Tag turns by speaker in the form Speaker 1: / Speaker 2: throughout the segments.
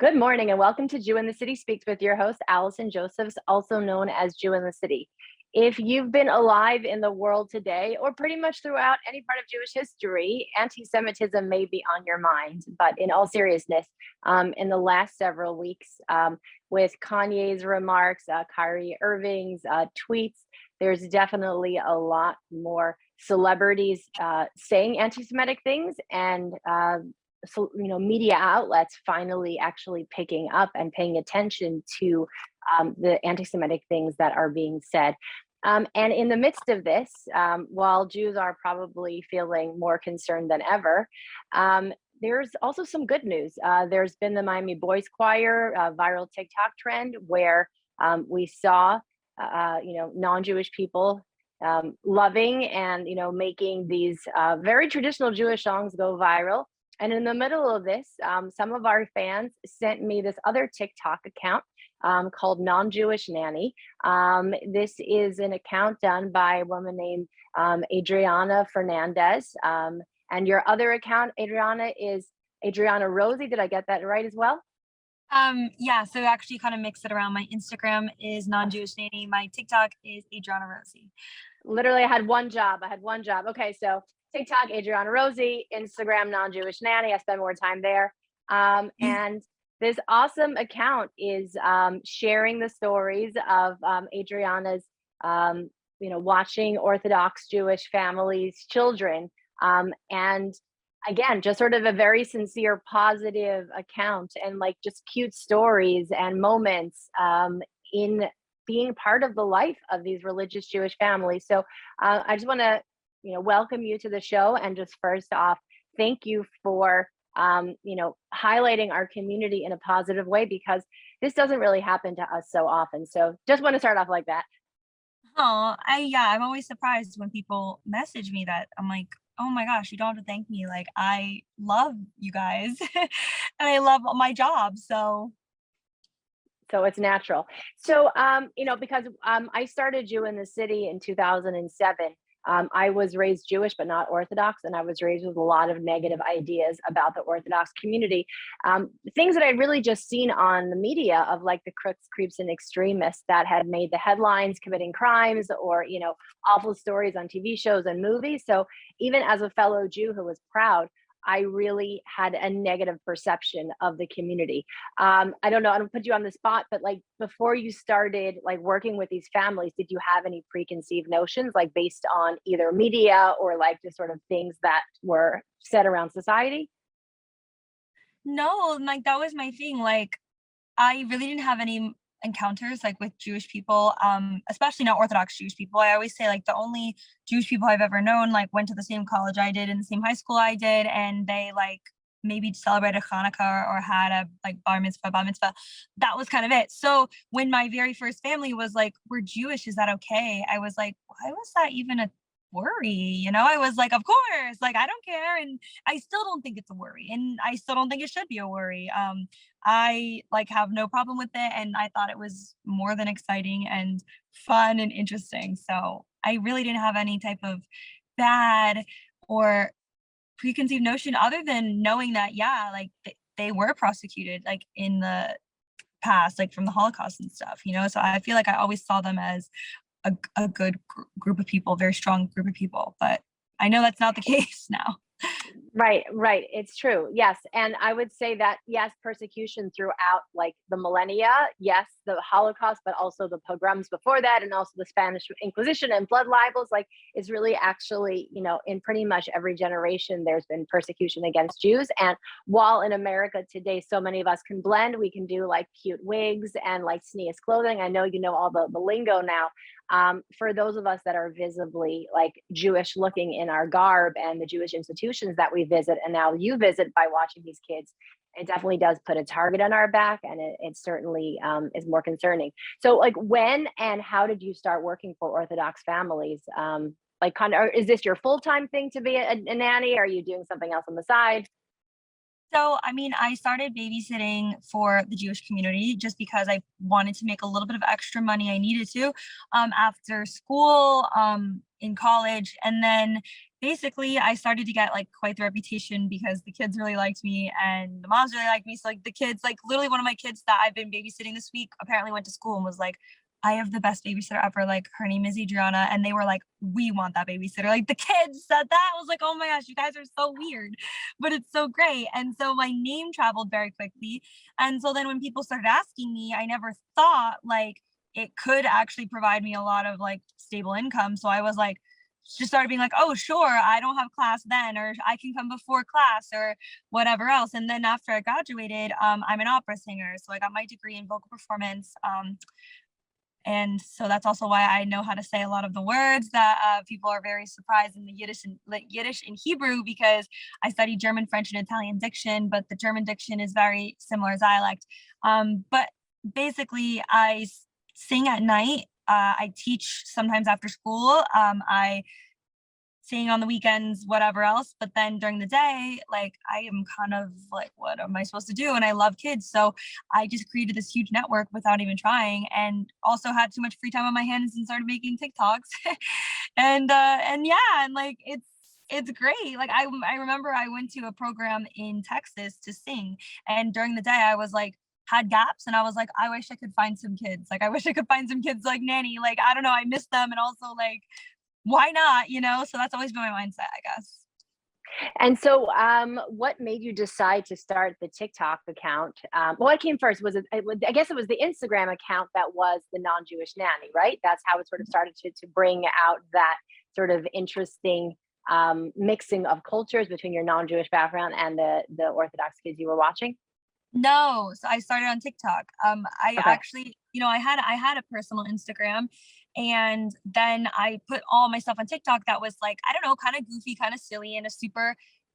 Speaker 1: Good morning and welcome to Jew in the City Speaks with your host, Allison Josephs, also known as Jew in the City. If you've been alive in the world today, or pretty much throughout any part of Jewish history, anti-Semitism may be on your mind. But in all seriousness, in the last several weeks, with Kanye's remarks, Kyrie Irving's tweets, there's definitely a lot more celebrities saying anti-Semitic things and media outlets finally actually picking up and paying attention to the anti-Semitic things that are being said. And in the midst of this, while Jews are probably feeling more concerned than ever, there's also some good news. There's been the Miami Boys Choir viral TikTok trend where we saw, non-Jewish people loving and, making these very traditional Jewish songs go viral. And in the middle of this, some of our fans sent me this other TikTok account called Non-Jewish Nanny. This is an account done by a woman named Adriana Fernandez. And your other account, Adriana, is Adriana Rosie. Did I get that right as well?
Speaker 2: Yeah, so actually kind of mix it around. My Instagram is Non-Jewish Nanny. My TikTok is Adriana Rosie.
Speaker 1: Literally, I had one job. Okay, so TikTok, Adriana Rosie, Instagram, Non-Jewish Nanny. I spend more time there. And this awesome account is sharing the stories of Adriana's, watching Orthodox Jewish families' children. And again, just sort of a very sincere, positive account and like just cute stories and moments in being part of the life of these religious Jewish families. So I just want to welcome you to the show. And just first off, thank you for, highlighting our community in a positive way, because this doesn't really happen to us so often. So just want to start off like that.
Speaker 2: Oh, I'm always surprised when people message me that. I'm like, oh my gosh, you don't have to thank me. Like, I love you guys and I love my job. So
Speaker 1: It's natural. So, because I started Jew in the City in 2007. I was raised Jewish, but not Orthodox, and I was raised with a lot of negative ideas about the Orthodox community. Things that I'd really just seen on the media of like the crooks, creeps, and extremists that had made the headlines committing crimes or, awful stories on TV shows and movies. So even as a fellow Jew who was proud, I really had a negative perception of the community. I don't know, I don't put you on the spot, but like before you started like working with these families, did you have any preconceived notions like based on either media or like just sort of things that were said around society?
Speaker 2: no, like that was my thing. Like, I really didn't have any encounters like with Jewish people, especially not Orthodox Jewish people. I always say like the only Jewish people I've ever known like went to the same college I did and the same high school I did, and they like maybe celebrated Hanukkah or had a like bar mitzvah, bat mitzvah. That was kind of it. So when my very first family was like, "We're Jewish, is that okay?" I was like, "Why was that even a worry?" I was like, "Of course, like I don't care," and I still don't think it's a worry, and I still don't think it should be a worry. I like have no problem with it, and I thought it was more than exciting and fun and interesting. So I really didn't have any type of bad or preconceived notion other than knowing that, yeah, like they were prosecuted like in the past, like from the Holocaust and stuff. So I feel like I always saw them as a good group of people, very strong group of people, but I know that's not the case now.
Speaker 1: Right, right. It's true. Yes. And I would say that, yes, persecution throughout like the millennia, yes, the Holocaust, but also the pogroms before that, and also the Spanish Inquisition and blood libels, like is really actually, in pretty much every generation, there's been persecution against Jews. And while in America today, so many of us can blend, we can do like cute wigs and like sneeze clothing. I know you know all the lingo now. For those of us that are visibly like Jewish looking in our garb and the Jewish institutions that we visit, and now you visit by watching these kids, it definitely does put a target on our back, and it certainly is more concerning. So like when and how did you start working for Orthodox families? Like kind of, is this your full-time thing to be a nanny? Are you doing something else on the side?
Speaker 2: So, I mean, I started babysitting for the Jewish community just because I wanted to make a little bit of extra money. I needed to after school, in college. And then basically I started to get like quite the reputation because the kids really liked me and the moms really liked me. So like the kids, like literally one of my kids that I've been babysitting this week apparently went to school and was like, I have the best babysitter ever. Like her name is Adriana. And they were like, we want that babysitter. Like the kids said that. I was like, oh my gosh, you guys are so weird, but it's so great. And so my name traveled very quickly. And so then when people started asking me, I never thought like it could actually provide me a lot of like stable income. So I was like, just started being like, oh, sure, I don't have class then, or I can come before class or whatever else. And then after I graduated, I'm an opera singer. So I got my degree in vocal performance. And so that's also why I know how to say a lot of the words that people are very surprised in the Yiddish and Hebrew, because I studied German, French, and Italian diction, but the German diction is very similar as dialect. But basically, I sing at night. I teach sometimes after school. I sing on the weekends, whatever else. But then during the day, like I am kind of like, what am I supposed to do? And I love kids. So I just created this huge network without even trying, and also had too much free time on my hands and started making TikToks. And yeah, and like it's great. Like I remember I went to a program in Texas to sing, and during the day I was like had gaps, and I was like, I wish I could find some kids. Like I wish I could find some kids like Nanny. Like I don't know, I miss them, and also like why not, you know? So that's always been my mindset, I guess.
Speaker 1: And so, what made you decide to start the TikTok account? What came first? Was it? I guess it was the Instagram account that was the non-Jewish nanny, right? That's how it sort of started to bring out that sort of interesting mixing of cultures between your non-Jewish background and the Orthodox kids you were watching.
Speaker 2: No, so I started on TikTok. I
Speaker 1: Okay.
Speaker 2: actually, I had a personal Instagram, and then I put all my stuff on TikTok that was like, I don't know, kind of goofy, kind of silly, and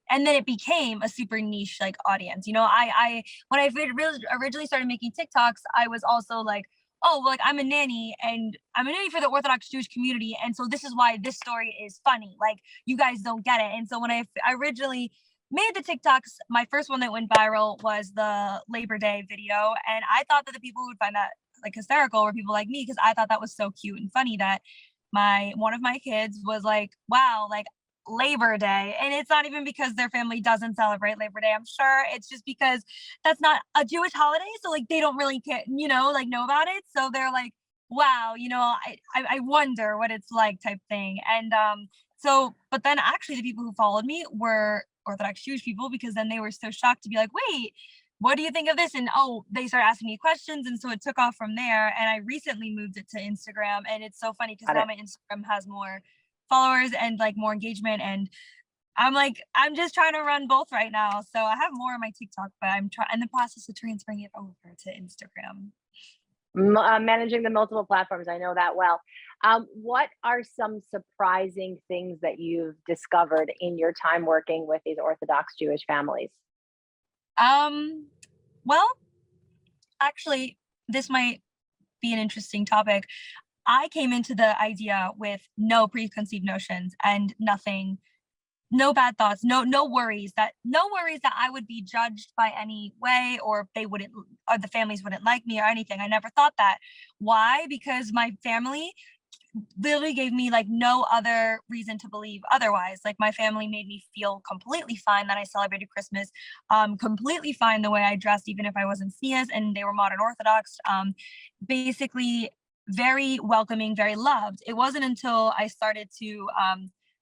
Speaker 2: and then it became a super niche like audience. I when I really originally started making TikToks, I was also like, oh, well, like I'm a nanny, and I'm a nanny for the Orthodox Jewish community, and so this is why this story is funny. Like you guys don't get it. And so when I originally made the TikToks, my first one that went viral was the Labor Day video. And I thought that the people who would find that like hysterical were people like me, because I thought that was so cute and funny that one of my kids was like, wow, like Labor Day. And it's not even because their family doesn't celebrate Labor Day. I'm sure it's just because that's not a Jewish holiday. So like they don't really care, like know about it. So they're like, wow, I wonder what it's like type thing. And so, but then actually the people who followed me were Orthodox Jewish people, because then they were so shocked to be like, wait, what do you think of this? And oh, they started asking me questions. And so it took off from there. And I recently moved it to Instagram. And it's so funny because
Speaker 1: Got
Speaker 2: now
Speaker 1: it.
Speaker 2: my Instagram has more followers and like more engagement. And I'm like, I'm just trying to run both right now. So I have more on my TikTok, but I'm trying in the process of transferring it over to Instagram.
Speaker 1: Managing the multiple platforms, I know that well. What are some surprising things that you've discovered in your time working with these Orthodox Jewish families?
Speaker 2: Um, well, actually, this might be an interesting topic. I came into the idea with no preconceived notions and nothing, no bad thoughts, no worries that I would be judged by any way, or they wouldn't, or the families wouldn't like me or anything. I never thought that. Why? Because my family literally gave me like no other reason to believe otherwise. Like my family made me feel completely fine that I celebrated Christmas, completely fine the way I dressed, even if I wasn't SNEAS and they were modern Orthodox. Basically very welcoming, very loved. It wasn't until I started to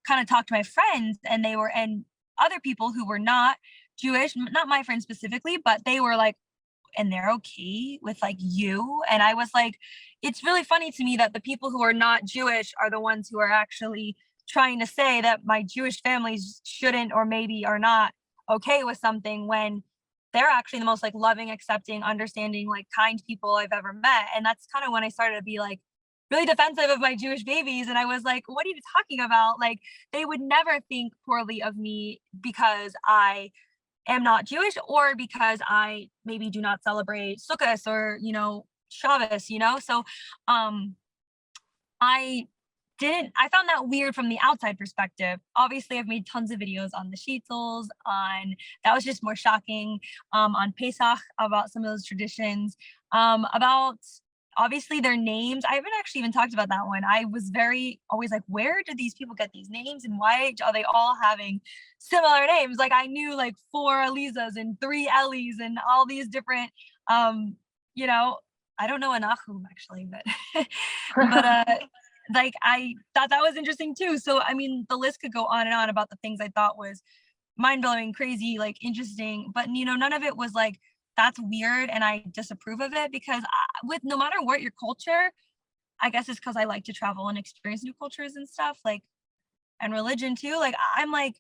Speaker 2: kind of talk to my friends, and other people who were not Jewish, not my friends specifically, but they were like, and they're okay with like you. And I was like, it's really funny to me that the people who are not Jewish are the ones who are actually trying to say that my Jewish families shouldn't or maybe are not okay with something, when they're actually the most like loving, accepting, understanding, like kind people I've ever met. And that's kind of when I started to be like really defensive of my Jewish babies. And I was like, what are you talking about? Like they would never think poorly of me because I am not Jewish, or because I maybe do not celebrate Sukkot or, Shabbos, So um I found that weird from the outside perspective. Obviously, I've made tons of videos on the Sheetels, that was just more shocking, on Pesach about some of those traditions, about obviously their names, I haven't actually even talked about that one. I was very always like, where did these people get these names and why are they all having similar names? Like I knew like 4 Alizas and 3 Ellies and all these different, you know, I don't know a Nahum actually, but but like I thought that was interesting too. So I mean, the list could go on and on about the things I thought was mind-blowing, crazy, like interesting, but you know, none of it was like that's weird and I disapprove of it because with no matter what your culture, I guess it's because I like to travel and experience new cultures and stuff, like, and religion too. Like I'm like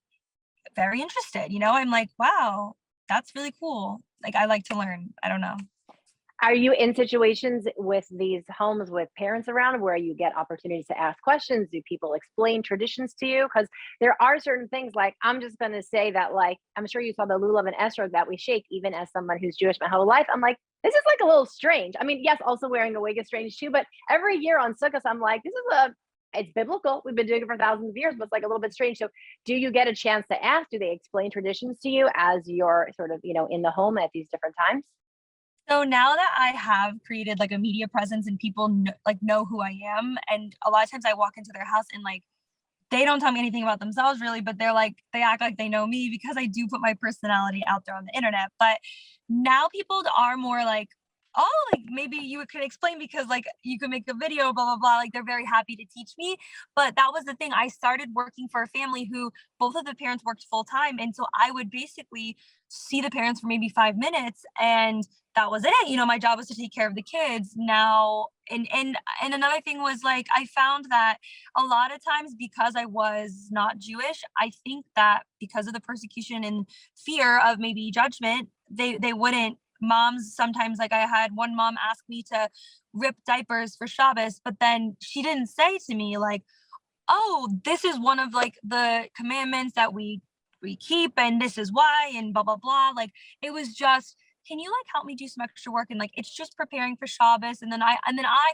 Speaker 2: very interested, you know, I'm like, wow, that's really cool. Like I like to learn. I don't know.
Speaker 1: Are you in situations with these homes with parents around where you get opportunities to ask questions? Do people explain traditions to you? Because there are certain things, like I'm just going to say that, like, I'm sure you saw the lulav and esrog that we shake, even as someone who's Jewish my whole life. I'm like, this is like a little strange. I mean, yes, also wearing a wig is strange too, but every year on Sukkot, I'm like, it's biblical. We've been doing it for thousands of years, but it's like a little bit strange. So do you get a chance to ask? Do they explain traditions to you as you're sort of, in the home at these different times?
Speaker 2: So now that I have created like a media presence and people know who I am, and a lot of times I walk into their house and like they don't tell me anything about themselves really, but they act like they know me because I do put my personality out there on the internet. But now people are more like, oh, like maybe you could explain because like you could make a video, blah, blah, blah. Like they're very happy to teach me. But that was the thing. I started working for a family who both of the parents worked full time. And so I would basically see the parents for maybe 5 minutes and that was it. You know, my job was to take care of the kids now. And another thing was like I found that a lot of times because I was not Jewish, I think that because of the persecution and fear of maybe judgment, they wouldn't moms sometimes, like I had one mom ask me to rip diapers for Shabbos, but then she didn't say to me like, oh, this is one of like the commandments that we keep and this is why and blah blah blah. Like it was just, can you like help me do some extra work? And like it's just preparing for Shabbos. And then I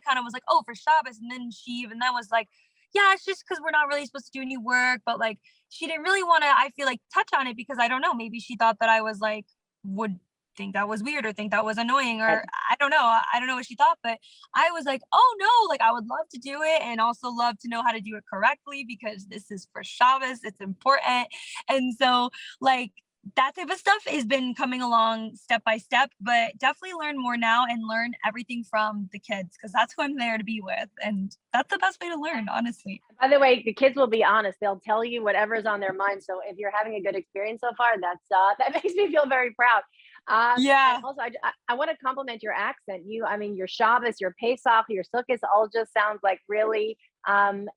Speaker 2: kind of was like, oh, for Shabbos. And then she even then was like, yeah, it's just because we're not really supposed to do any work. But like she didn't really want to, I feel like, touch on it because I don't know, maybe she thought that I was like would think that was weird or think that was annoying or I don't know. I don't know what she thought, but I was like, oh no, like I would love to do it and also love to know how to do it correctly because this is for Shabbos, it's important. And so like that type of stuff has been coming along step by step, but definitely learn more now and learn everything from the kids because that's who I'm there to be with. And that's the best way to learn, honestly.
Speaker 1: By the way, the kids will be honest. They'll tell you whatever's on their mind. So if you're having a good experience so far, that makes me feel very proud. And
Speaker 2: Yeah.
Speaker 1: also, I want to compliment your accent. I mean, your Shabbos, your Pesach, your Sukkot, all just sounds like really.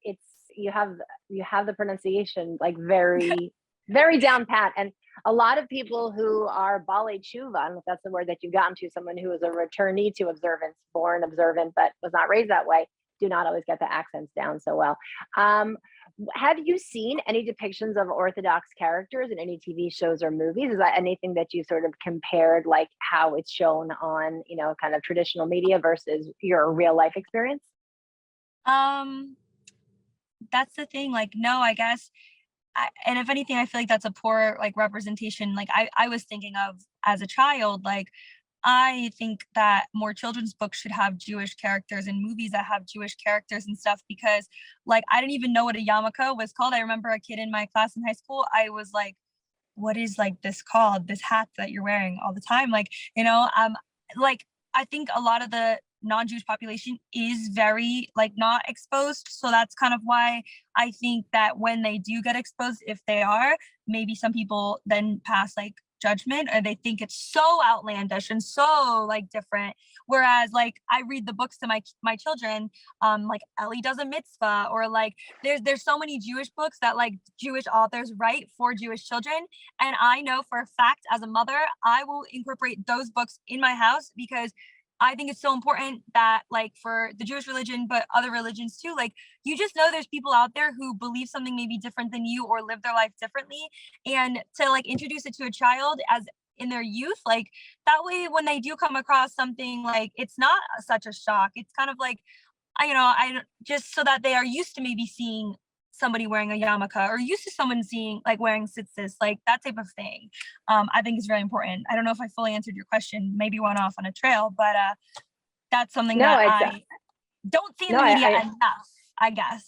Speaker 1: It's you have the pronunciation like very very down pat. And a lot of people who are Balei Tshuva, I don't know if that's the word that you've gotten to, someone who is a returnee to observance, born observant, but was not raised that way, do not always get the accents down so well. Um, have you seen any depictions of Orthodox characters in any TV shows or movies? Is that anything that you sort of compared, like how it's shown on, kind of traditional media versus your real life experience?
Speaker 2: Um, that's the thing. Like, no, I guess and if anything, I feel like that's a poor like representation. Like I was thinking of as a child, like I think that more children's books should have Jewish characters and movies that have Jewish characters and stuff because like I didn't even know what a yarmulke was called. I remember a kid in my class in high school, I was like, what is like this called? This hat that you're wearing all the time? Like, like I think a lot of the non-Jewish population is very like not exposed. So that's kind of why I think that when they do get exposed, if they are, maybe some people then pass like judgment or they think it's so outlandish and so like different. Whereas like I read the books to my children, like Ellie does a mitzvah or like there's so many Jewish books that like Jewish authors write for Jewish children. And I know for a fact as a mother, I will incorporate those books in my house because I think it's so important that like for the Jewish religion, but other religions too, like you just know there's people out there who believe something maybe different than you or live their life differently. And to like introduce it to a child as in their youth, like that way when they do come across something like it's not such a shock. It's kind of like I just so that they are used to maybe seeing somebody wearing a yarmulke or used to someone seeing like wearing tzitzis, like that type of thing. I think is very important. I don't know if I fully answered your question, maybe went off on a trail, but that's something
Speaker 1: No,
Speaker 2: that
Speaker 1: it's
Speaker 2: I don't see in
Speaker 1: no,
Speaker 2: the media
Speaker 1: I
Speaker 2: enough, I guess.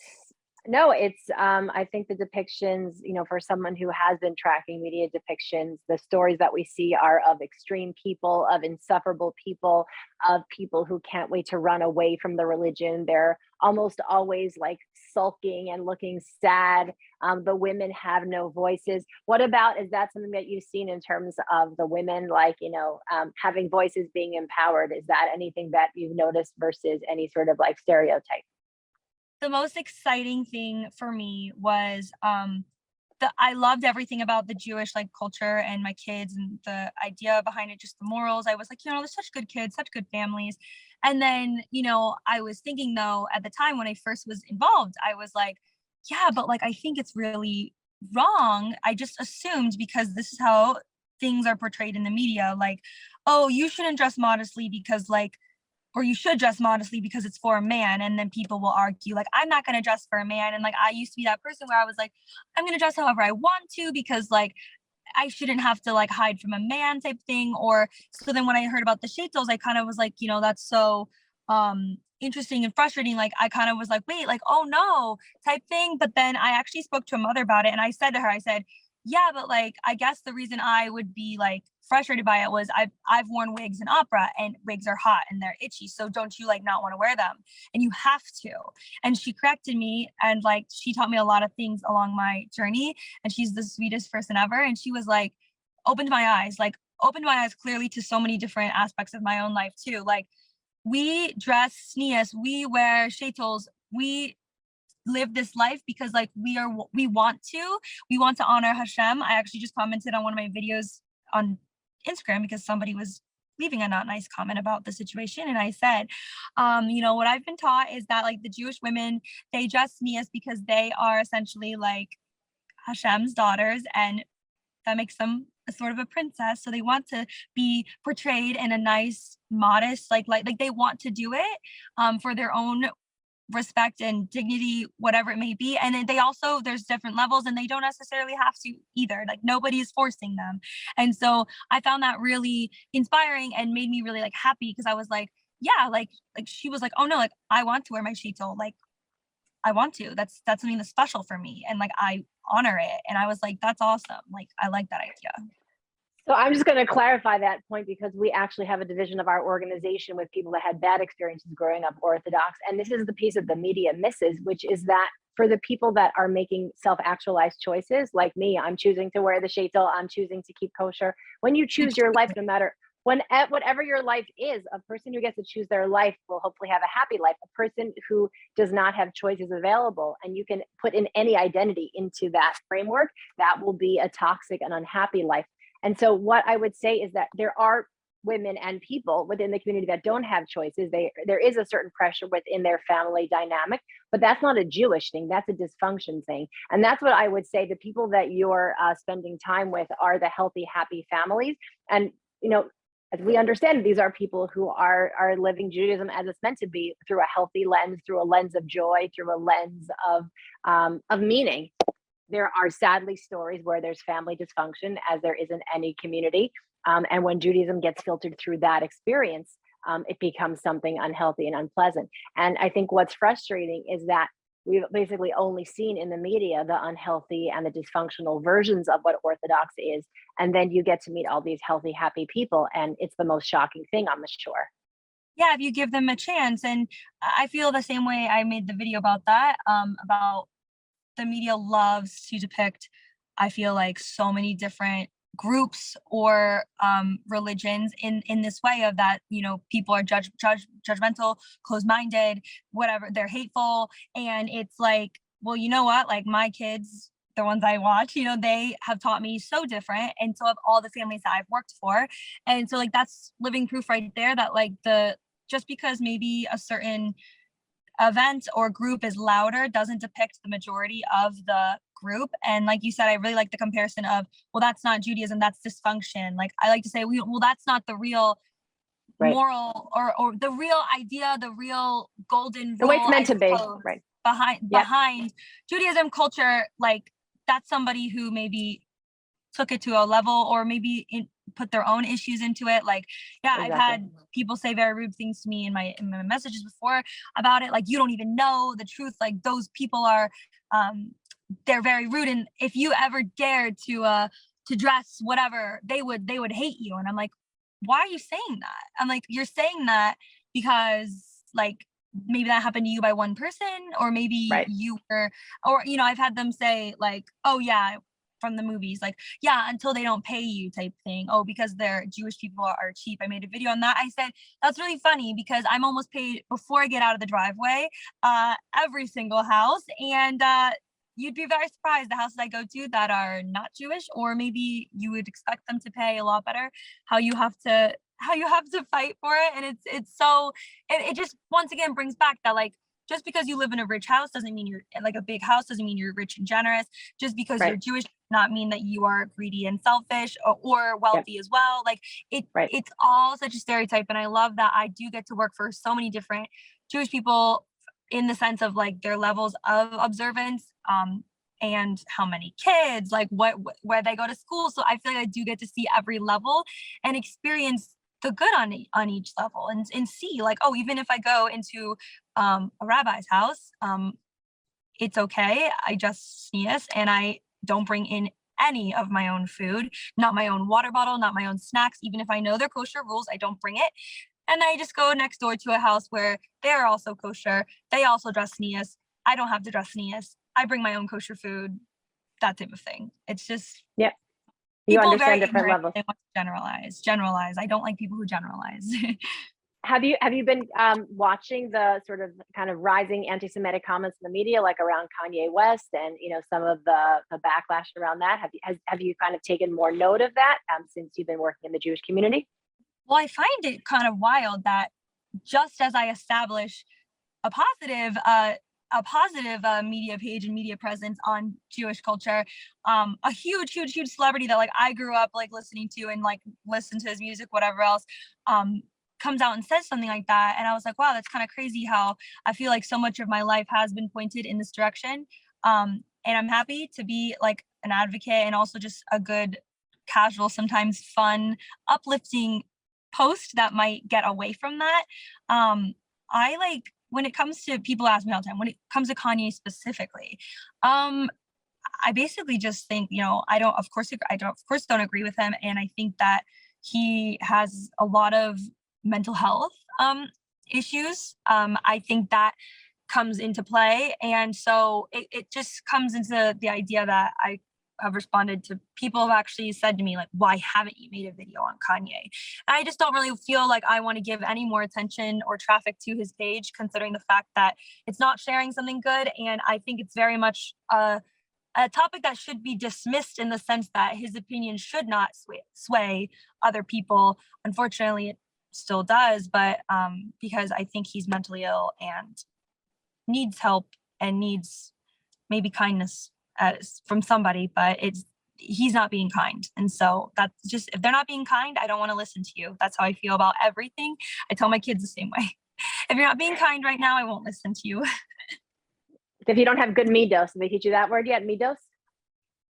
Speaker 1: no, it's I think the depictions, for someone who has been tracking media depictions, the stories that we see are of extreme people, of insufferable people, of people who can't wait to run away from the religion. They're almost always like sulking and looking sad. The women have no voices. What about, is that something that you've seen in terms of the women, like, having voices, being empowered? Is that anything that you've noticed versus any sort of like stereotype?
Speaker 2: The most exciting thing for me was I loved everything about the Jewish like culture and my kids and the idea behind it, just the morals. I was like, they're such good kids, such good families. And then, I was thinking though, at the time when I first was involved, I was like, yeah, but like I think it's really wrong. I just assumed because this is how things are portrayed in the media, like, oh, you shouldn't dress modestly because like, or you should dress modestly because it's for a man. And then people will argue like, I'm not going to dress for a man. And like I used to be that person where I was like, I'm going to dress however I want to because like I shouldn't have to like hide from a man type thing. Or so then when I heard about the shaitos, I kind of was like, that's so interesting and frustrating. Like I kind of was like, wait, like, oh no, type thing. But then I actually spoke to a mother about it and I said to her, I said, yeah, but like I guess the reason I would be like frustrated by it was I've worn wigs in opera and wigs are hot and they're itchy. So don't you like not want to wear them? And you have to. And she corrected me and like she taught me a lot of things along my journey. And she's the sweetest person ever. And she was like, opened my eyes clearly to so many different aspects of my own life too. Like we dress sneas, we wear shaitels, we live this life because like we want to honor Hashem. I actually just commented on one of my videos on Instagram because somebody was leaving a not nice comment about the situation. And I said, what I've been taught is that like the Jewish women, they dress sneas because they are essentially like Hashem's daughters and that makes them a sort of a princess. So they want to be portrayed in a nice, modest, like they want to do it for their own respect and dignity, whatever it may be. And then they also, there's different levels and they don't necessarily have to either. Like nobody is forcing them. And so I found that really inspiring and made me really like happy because I was like, yeah, like she was like, oh no, like I want to wear my shito. Like I want to. That's something that's special for me. And like I honor it. And I was like, that's awesome. Like I like that idea.
Speaker 1: So I'm just going to clarify that point because we actually have a division of our organization with people that had bad experiences growing up Orthodox. And this is the piece of the media misses, which is that for the people that are making self-actualized choices, like me, I'm choosing to wear the sheitel, I'm choosing to keep kosher. When you choose your life, no matter whatever your life is, a person who gets to choose their life will hopefully have a happy life. A person who does not have choices available, and you can put in any identity into that framework, that will be a toxic and unhappy life. And so what I would say is that there are women and people within the community that don't have choices. There is a certain pressure within their family dynamic, but that's not a Jewish thing. That's a dysfunction thing. And that's what I would say. The people that you're spending time with are the healthy, happy families. And, as we understand, these are people who are living Judaism as it's meant to be, through a healthy lens, through a lens of joy, through a lens of meaning. There are sadly stories where there's family dysfunction, as there is in any community. And when Judaism gets filtered through that experience, it becomes something unhealthy and unpleasant. And I think what's frustrating is that we've basically only seen in the media the unhealthy and the dysfunctional versions of what Orthodox is. And then you get to meet all these healthy, happy people. And it's the most shocking thing, I'm sure.
Speaker 2: Yeah, if you give them a chance. And I feel the same way. I made the video about that, about the media loves to depict, I feel like, so many different groups or religions in this way of that, people are judgmental, closed-minded, whatever, they're hateful. And it's like, well, you know what, like my kids, the ones I watch, they have taught me so different, and so have all the families that I've worked for. And so like that's living proof right there that like just because maybe a certain event or group is louder doesn't depict the majority of the group. And like you said, I really like the comparison of, well, that's not Judaism, that's dysfunction. Like I like to say, well, that's not the real
Speaker 1: Right.
Speaker 2: moral or the real idea, the real golden
Speaker 1: The way
Speaker 2: rule,
Speaker 1: it's meant
Speaker 2: I
Speaker 1: to be.
Speaker 2: suppose,
Speaker 1: Right.
Speaker 2: behind Judaism culture. Like that's somebody who maybe took it to a level, or maybe put their own issues into it. Like, yeah,
Speaker 1: Exactly.
Speaker 2: I've had people say very rude things to me in my messages before about it. Like, you don't even know the truth. Like, those people are, they're very rude. And if you ever dared to dress whatever, they would hate you. And I'm like, why are you saying that? I'm like, you're saying that because like maybe that happened to you by one person, or maybe
Speaker 1: Right.
Speaker 2: you were, or, you know, I've had them say like, oh yeah, from the movies, like, yeah, until they don't pay you type thing. Oh, because they're Jewish people are cheap. I made a video on that. I said, that's really funny because I'm almost paid before I get out of the driveway, every single house. And you'd be very surprised the houses I go to that are not Jewish, or maybe you would expect them to pay a lot better, how you have to fight for it. And it's so, it just once again brings back that, like, just because you live in a rich house doesn't mean you're like a big house, doesn't mean you're rich and generous. Just because
Speaker 1: Right.
Speaker 2: you're Jewish does not mean that you are greedy and selfish, or wealthy as well. Like it's all such a stereotype. And I love that I do get to work for so many different Jewish people in the sense of like their levels of observance, and how many kids, like where they go to school. So I feel like I do get to see every level and experience the good on each level, and see like, oh, even if I go into a rabbi's house, it's okay. I just sneeze and I don't bring in any of my own food, not my own water bottle, not my own snacks. Even if I know they're kosher rules, I don't bring it. And I just go next door to a house where they're also kosher. They also dress sneeze. I don't have to dress sneeze. I bring my own kosher food, that type of thing. It's just,
Speaker 1: Yeah. You
Speaker 2: people
Speaker 1: understand
Speaker 2: very
Speaker 1: different levels.
Speaker 2: They want to generalize. I don't like people who generalize.
Speaker 1: Have you been watching the sort of kind of rising anti-Semitic comments in the media, like around Kanye West and, you know, some of the backlash around that? Have you kind of taken more note of that since you've been working in the Jewish community?
Speaker 2: Well, I find it kind of wild that just as I establish a positive media page and media presence on Jewish culture, a huge celebrity that like I grew up like listening to and like listen to his music, whatever else, comes out and says something like that. And I was like, wow, that's kind of crazy how I feel like so much of my life has been pointed in this direction. And I'm happy to be like an advocate and also just a good, casual, sometimes fun, uplifting post that might get away from that. I like, when it comes to, people ask me all the time, when it comes to Kanye specifically, I basically just think, you know, I don't of course don't agree with him. And I think that he has a lot of mental health issues. I think that comes into play. And so it just comes into the idea that I have responded to people have actually said to me, like, why haven't you made a video on Kanye? And I just don't really feel like I want to give any more attention or traffic to his page, considering the fact that it's not sharing something good. And I think it's very much a topic that should be dismissed in the sense that his opinion should not sway other people. Unfortunately, it still does, but because I think he's mentally ill and needs help and needs maybe kindness from somebody, but he's not being kind. And so that's just, if they're not being kind, I don't want to listen to you. That's how I feel about everything. I tell my kids the same way. If you're not being kind right now, I won't listen to you.
Speaker 1: If you don't have good midos, did they teach you that word yet? Midos?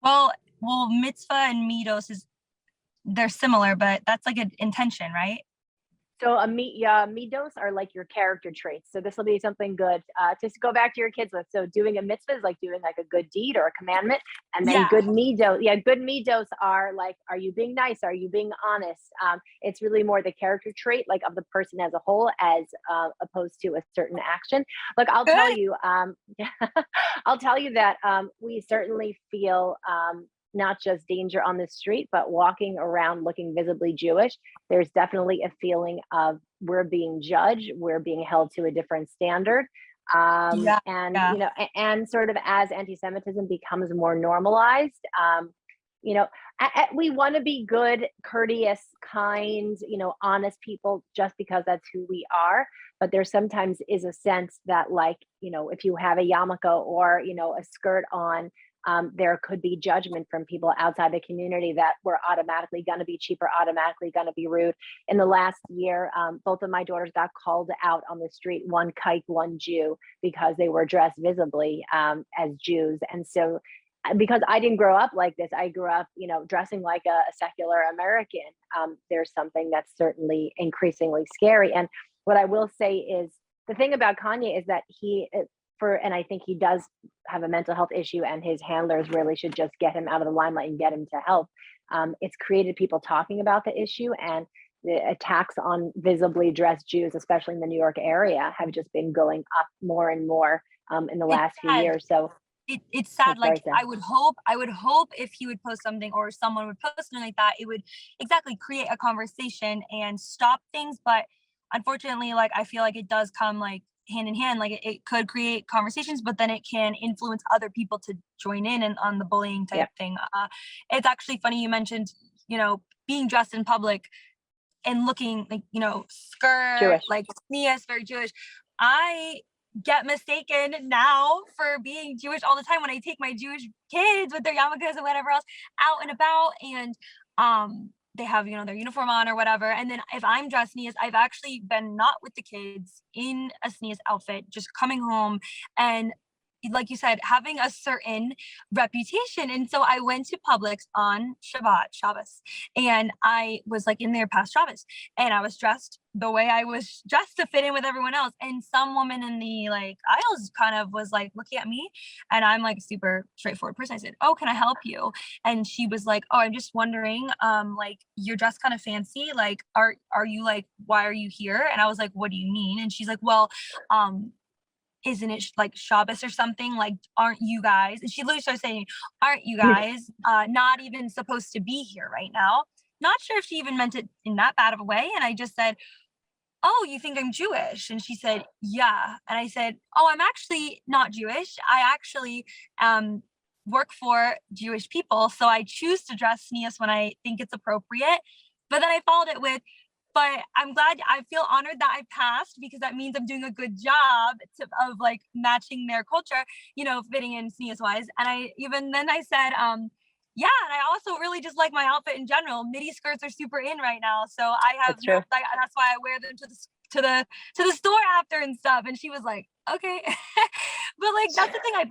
Speaker 2: Well, mitzvah and midos they're similar, but that's like an intention, right?
Speaker 1: So midos are like your character traits. So this will be something good to go back to your kids with. So doing a mitzvah is like doing like a good deed or a commandment. And then good midos are like, are you being nice? Are you being honest? It's really more the character trait like of the person as a whole as opposed to a certain action. Look, I'll tell you, I'll tell you that we certainly feel not just danger on the street, but walking around looking visibly Jewish, there's definitely a feeling of we're being judged, we're being held to a different standard. And, you know, and sort of as anti-Semitism becomes more normalized, you know, we want to be good, courteous, kind, you know, honest people just because that's who we are. But there sometimes is a sense that, like, you know, if you have a yarmulke or, you know, a skirt on, there could be judgment from people outside the community that we're automatically going to be cheaper, automatically going to be rude. In the last year, both of my daughters got called out on the street, one kike, one Jew, because they were dressed visibly as Jews. And so because I didn't grow up like this, I grew up, dressing like a secular American. There's something that's certainly increasingly scary. And what I will say is the thing about Kanye is that and I think he does have a mental health issue, and his handlers really should just get him out of the limelight and get him to help. It's created people talking about the issue, and the attacks on visibly dressed Jews, especially in the New York area, have just been going up more and more in the last few years. So
Speaker 2: it's sad. Like,
Speaker 1: sad.
Speaker 2: I would hope if he would post something, or someone would post something like that, it would exactly create a conversation and stop things. But unfortunately, like, I feel like it does come like hand in hand. Like, it could create conversations, but then it can influence other people to join in and on the bullying type thing. It's actually funny you mentioned, being dressed in public and looking like, skirt,
Speaker 1: Jewish.
Speaker 2: like tznius, very Jewish. I get mistaken now for being Jewish all the time when I take my Jewish kids with their yarmulkes and whatever else out and about, and they have, their uniform on or whatever. And then if I'm dressed tznius, I've actually been not with the kids in a tznius outfit, just coming home and, like you said, having a certain reputation. And so I went to Publix on Shabbos, and I was like in there past Shabbos, and I was dressed the way I was dressed to fit in with everyone else. And some woman in the like aisles kind of was like looking at me, and I'm like super straightforward person. I said, "Oh, can I help you?" And she was like, "Oh, I'm just wondering, like, you're dressed kind of fancy. Like, are you like, why are you here?" And I was like, "What do you mean?" And she's like, "Well, isn't it like Shabbos or something? Like, aren't you guys?" And she literally started saying, "Aren't you guys not even supposed to be here right now?" Not sure if she even meant it in that bad of a way. And I just said, "Oh, you think I'm Jewish?" And she said, "Yeah." And I said, "Oh, I'm actually not Jewish. I actually work for Jewish people. So I choose to dress tznius when I think it's appropriate." But then I followed it with, "But I'm glad, I feel honored that I passed, because that means I'm doing a good job of like matching their culture, fitting in tznius wise." And I said, "Yeah, and I also really just like my outfit in general. Midi skirts are super in right now, so I have
Speaker 1: That's true.
Speaker 2: that's why I wear them to the store after and stuff." And she was like, "Okay." But like, that's the thing. I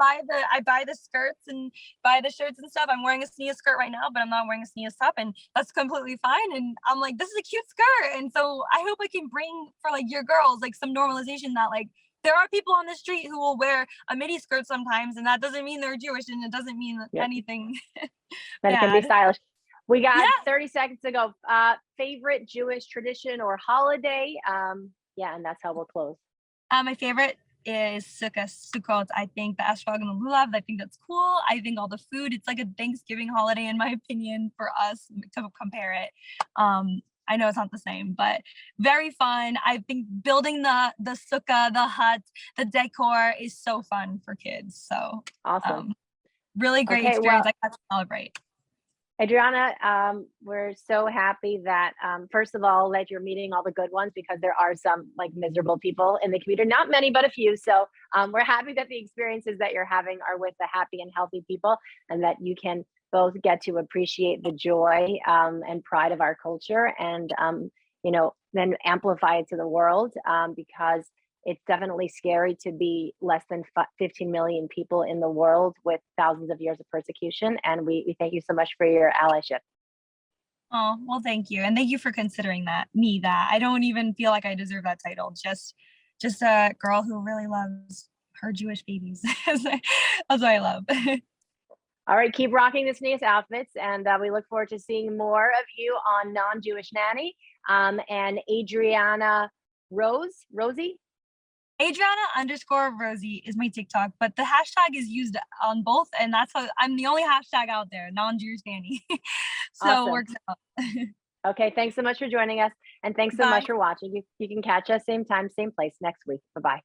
Speaker 2: buy the skirts and buy the shirts and stuff. I'm wearing a tznius skirt right now, but I'm not wearing a tznius top, and that's completely fine. And I'm like, this is a cute skirt. And so I hope I can bring for like your girls like some normalization that like there are people on the street who will wear a midi skirt sometimes, and that doesn't mean they're Jewish, and it doesn't mean anything
Speaker 1: That it can be
Speaker 2: bad.
Speaker 1: stylish. We got 30 seconds to go. Favorite Jewish tradition or holiday? And that's how we'll close.
Speaker 2: My favorite is Sukkot. I think the Ashwag and the Lulav, I think that's cool. I think all the food, it's like a Thanksgiving holiday in my opinion for us to compare it. I know it's not the same, but very fun. I think building the sukkah, the hut, the decor is so fun for kids. So
Speaker 1: awesome.
Speaker 2: Really great experience. I got to celebrate.
Speaker 1: Adriana, we're so happy that, first of all, that you're meeting all the good ones, because there are some like miserable people in the community, not many, but a few. So we're happy that the experiences that you're having are with the happy and healthy people, and that you can both get to appreciate the joy and pride of our culture, and, then amplify it to the world, because it's definitely scary to be less than 15 million people in the world with thousands of years of persecution. And we thank you so much for your allyship.
Speaker 2: Oh, well, thank you. And thank you for considering that. I don't even feel like I deserve that title. Just a girl who really loves her Jewish babies. That's what I love.
Speaker 1: All right, keep rocking the tznius outfits, and we look forward to seeing more of you on Non-Jewish Nanny. And Adriana Rosie?
Speaker 2: Adriana_Rosie is my TikTok, but the hashtag is used on both, and that's how I'm the only hashtag out there, non-Jewish nanny. So awesome. It works out.
Speaker 1: Okay, thanks so much for joining us, and thanks so much for watching. You can catch us same time, same place next week. Bye-bye.